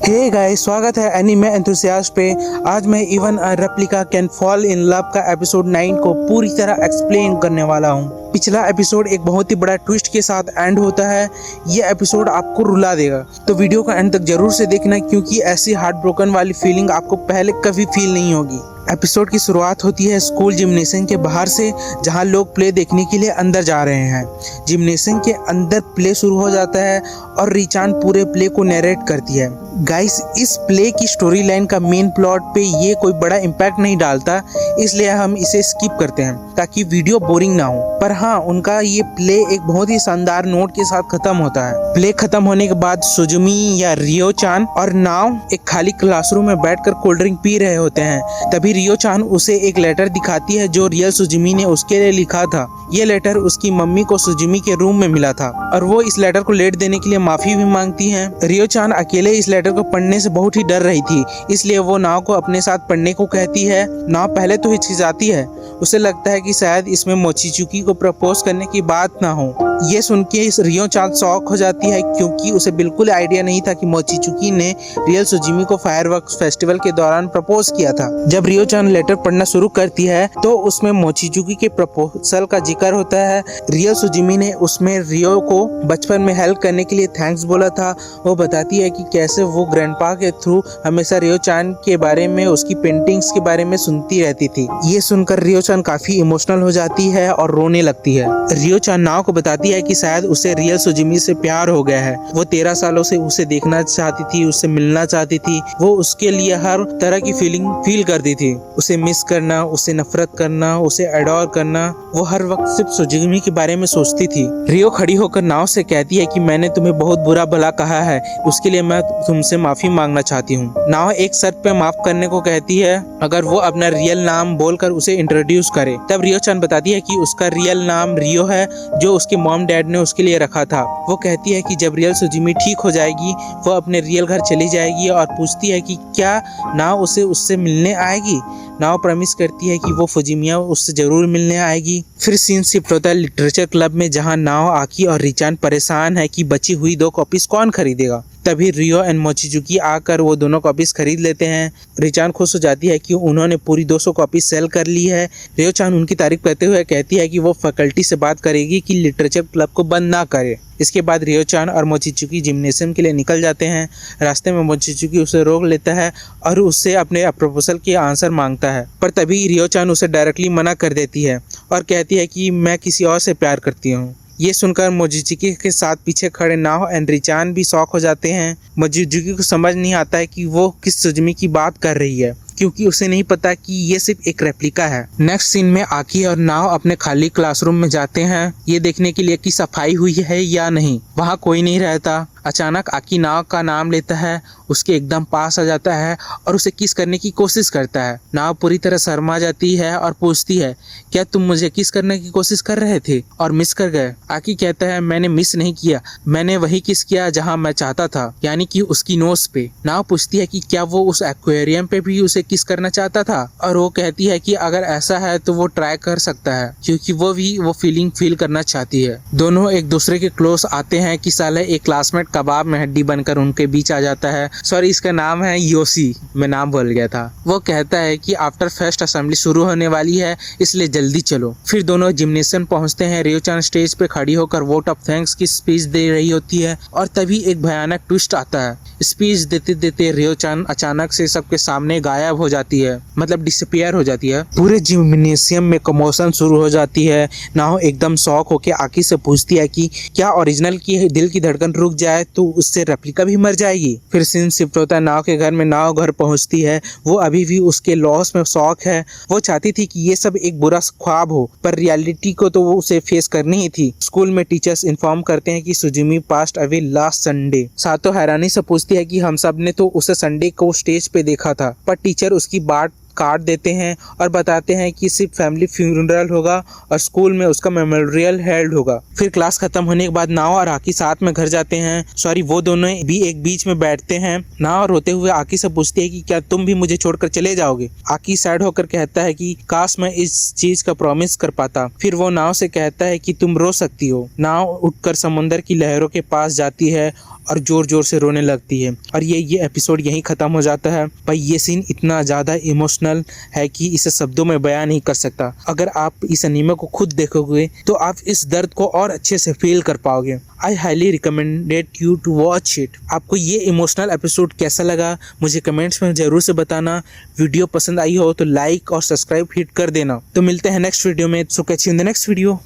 Hey guys, स्वागत है anime enthusiast पे। आज मैं even a replica can fall in love का एपिसोड 9 को पूरी तरह एक्सप्लेन करने वाला हूँ। पिछला एपिसोड एक बहुत ही बड़ा ट्विस्ट के साथ एंड होता है। ये एपिसोड आपको रुला देगा, तो वीडियो का एंड तक जरूर से देखना, क्योंकि ऐसी हार्ट ब्रोकन वाली फीलिंग आपको पहले कभी फील नहीं होगी। एपिसोड की शुरुआत होती है स्कूल जिम्नेशियम के बाहर से, जहां लोग प्ले देखने के लिए अंदर जा रहे हैं। जिम्नेशियम के अंदर प्ले शुरू हो जाता है और रिचान पूरे प्ले को नरेट करती है। गाइस, इस प्ले की स्टोरी लाइन का मेन प्लॉट पे ये कोई बड़ा इम्पैक्ट नहीं डालता, इसलिए हम इसे स्किप करते हैं ताकि वीडियो बोरिंग ना हो। पर हाँ, उनका ये प्ले एक बहुत ही शानदार नोट के साथ खत्म होता है। प्ले खत्म होने के बाद सुजुमी या रियो चान और नाव एक खाली क्लासरूम में बैठकर कोल्ड ड्रिंक पी रहे होते हैं। तभी रियो चान उसे एक लेटर दिखाती है जो रियल सुजुमी ने उसके लिए लिखा था। ये लेटर उसकी मम्मी को सुजुमी के रूम में मिला था और वो इस लेटर को लेट देने के लिए माफी भी मांगती हैं। रियो चान अकेले इस लेटर को पढ़ने से बहुत ही डर रही थी, इसलिए वो नाव को अपने साथ पढ़ने को कहती है। नाव पहले तो हिचकिचाती है, उसे लगता है कि शायद इसमें मोचिजुकी को प्रपोज करने की बात ना हो। ये सुन के रियो चान शॉक हो जाती है, क्योंकि उसे बिल्कुल आइडिया नहीं था कि मोचिजुकी ने रियल सुजुमी को फायरवर्क्स फेस्टिवल के दौरान प्रपोज किया था। जब रियो चान लेटर पढ़ना शुरू करती है तो उसमें मोचिजुकी के प्रपोजल का जिक्र होता है। रियल सुजुमी ने उसमें रियो को बचपन में हेल्प करने के लिए थैंक्स बोला था। वो बताती है कि कैसे वो ग्रैंडपा के थ्रू हमेशा रियो चान के बारे में, उसकी पेंटिंग्स के बारे में सुनती रहती थी। ये सुनकर रियो चान काफी इमोशनल हो जाती है और रोने लगती है। रियो चान नाव को बताती है कि शायद उसे रियल सुजुमी से प्यार हो गया है। वो 13 सालों से उसे देखना चाहती थी, उससे मिलना चाहती थी। वो उसके लिए हर तरह की फीलिंग फील करती थी, उसे मिस करना, उसे नफरत करना, उसे एडोर करना। वो हर वक्त सिर्फ सुजुमी के बारे में सोचती थी। रियो खड़ी होकर नाव से कहती है कि मैंने तुम्हें बहुत बुरा भला कहा है, उसके लिए मैं तुमसे माफी मांगना चाहती हूँ। नाव एक शर्त पे माफ करने को कहती है, अगर वो अपना रियल नाम बोलकर उसे इंट्रोड्यूस करे। तब रियो चान बताती है कि उसका रियल नाम रियो है, जो उसके मॉम डैड ने उसके लिए रखा था। वो कहती है कि जब रियल सुजुमी ठीक हो जाएगी वो अपने रियल घर चली जाएगी और पूछती है कि क्या नाव उससे मिलने आएगी। नाव प्रॉमिस करती है कि वो फुजिमिया उससे जरूर मिलने आएगी। फिर सीन शिफ्ट होता है लिटरेचर क्लब में, जहां नाव, आकी और रिचान परेशान है कि बची हुई 2 कॉपीज कौन खरीदेगा। तभी रियो एंड मोचिजुकी आकर वो दोनों कॉपीज खरीद लेते हैं। रिचान खुश हो जाती है कि उन्होंने पूरी 200 कॉपीज सेल कर ली है। रियो चान उनकी तारीफ करते हुए कहती है कि वो फैकल्टी से बात करेगी कि लिटरेचर क्लब को बंद ना करे। इसके बाद रियो चान और मोचिजुकी जिम्नेशियम के लिए निकल जाते हैं। रास्ते में मोचिजुकी उसे रोक लेता है और उससे अपने प्रपोजल के आंसर मांगता है, पर तभी रियो चान उसे डायरेक्टली मना कर देती है और कहती है कि मैं किसी और से प्यार करती हूँ। ये सुनकर मोचिजुकी के साथ पीछे खड़े नाहो एंड रिचान भी शॉक हो जाते हैं। मोचिजुकी को समझ नहीं आता है कि वो किस सुजुमी की बात कर रही है, क्योंकि उसे नहीं पता कि ये सिर्फ एक रेप्लिका है। नेक्स्ट सीन में आकी और नाव अपने खाली क्लासरूम में जाते हैं, ये देखने के लिए कि सफाई हुई है या नहीं। वहाँ कोई नहीं रहता। अचानक आकी नाव का नाम लेता है, उसके एकदम पास आ जाता है और उसे किस करने की कोशिश करता है। नाव पूरी तरह शर्मा जाती है और पूछती है, क्या तुम मुझे किस करने की कोशिश कर रहे थे और मिस कर गए? आकी कहता है, मैंने मिस नहीं किया, मैंने वही किस किया जहाँ मैं चाहता था, यानी कि उसकी नोज पे। नाव पूछती है कि क्या वो उस एक्वेरियम पे भी उसे किस करना चाहता था, और वो कहती है कि अगर ऐसा है तो वो ट्राई कर सकता है, क्योंकि वो भी वो फीलिंग फील करना चाहती है। दोनों एक दूसरे के क्लोज आते हैं कि साले एक क्लासमेट कबाब में हड्डी बनकर उनके बीच आ जाता है। सॉरी, इसका नाम है योशी, मैं नाम भूल गया था। वो कहता है कि आफ्टर फेस्ट असेंबली शुरू होने वाली है, इसलिए जल्दी चलो। फिर दोनों जिम्नेशियम पहुंचते हैं। रियो चान स्टेज पे खड़ी होकर वोट ऑफ थैंक्स की स्पीच दे रही होती है और तभी एक भयानक ट्विस्ट आता है। स्पीच देते देते रियो चान अचानक से सबके सामने गायब हो जाती है, मतलब डिसअपियर हो जाती है। पूरे जिम्नेशियम में कमोशन शुरू हो जाती है। नाव एकदम शॉक होके आकी से पूछती है कि क्या ओरिजिनल की दिल की धड़कन रुक जाए तो उससे रेप्लिका भी मर जाएगी। फिर सीन शिफ्ट होता है नाव के घर में। नाव घर पहुंचती है, वो अभी भी उसके लॉस में शॉक है। वो चाहती थी कि ये सब एक बुरा ख्वाब हो, पर रियलिटी को तो वो उसे फेस करनी ही थी। स्कूल में टीचर्स इन्फॉर्म करते हैं कि सुजुमी पास्ट अवे लास्ट संडे। सातो हैरानी से पूछती है कि हम सब ने तो उसे संडे को स्टेज पे देखा था, पर टीचर उसकी बात काट देते हैं और बताते हैं कि सिर्फ फैमिली फ्यूनरल होगा और स्कूल में उसका मेमोरियल हेल्ड होगा। फिर क्लास खत्म होने के बाद नाव और आकी साथ में घर जाते हैं। सॉरी, वो दोनों भी एक बीच में बैठते हैं। नाव रोते हुए आकी से पूछती है कि क्या तुम भी मुझे छोड़कर चले जाओगे। आकी सैड होकर कहता है कि काश मैं इस चीज का प्रॉमिस कर पाता। फिर वो नाव से कहता है कि तुम रो सकती हो। नाव उठकर समुंदर की लहरों के पास जाती है और जोर जोर से रोने लगती है और ये एपिसोड यहीं खत्म हो जाता है। भाई ये सीन इतना ज़्यादा इमोशनल है कि इसे शब्दों में बयान नहीं कर सकता। अगर आप इस एनीमे को खुद देखोगे तो आप इस दर्द को और अच्छे से फील कर पाओगे। I highly recommended you to watch it. आपको ये इमोशनल एपिसोड कैसा लगा मुझे कमेंट्स में ज़रूर से बताना। वीडियो पसंद आई हो तो लाइक और सब्सक्राइब हिट कर देना। तो मिलते हैं नेक्स्ट वीडियो में। सो catch you in the next video.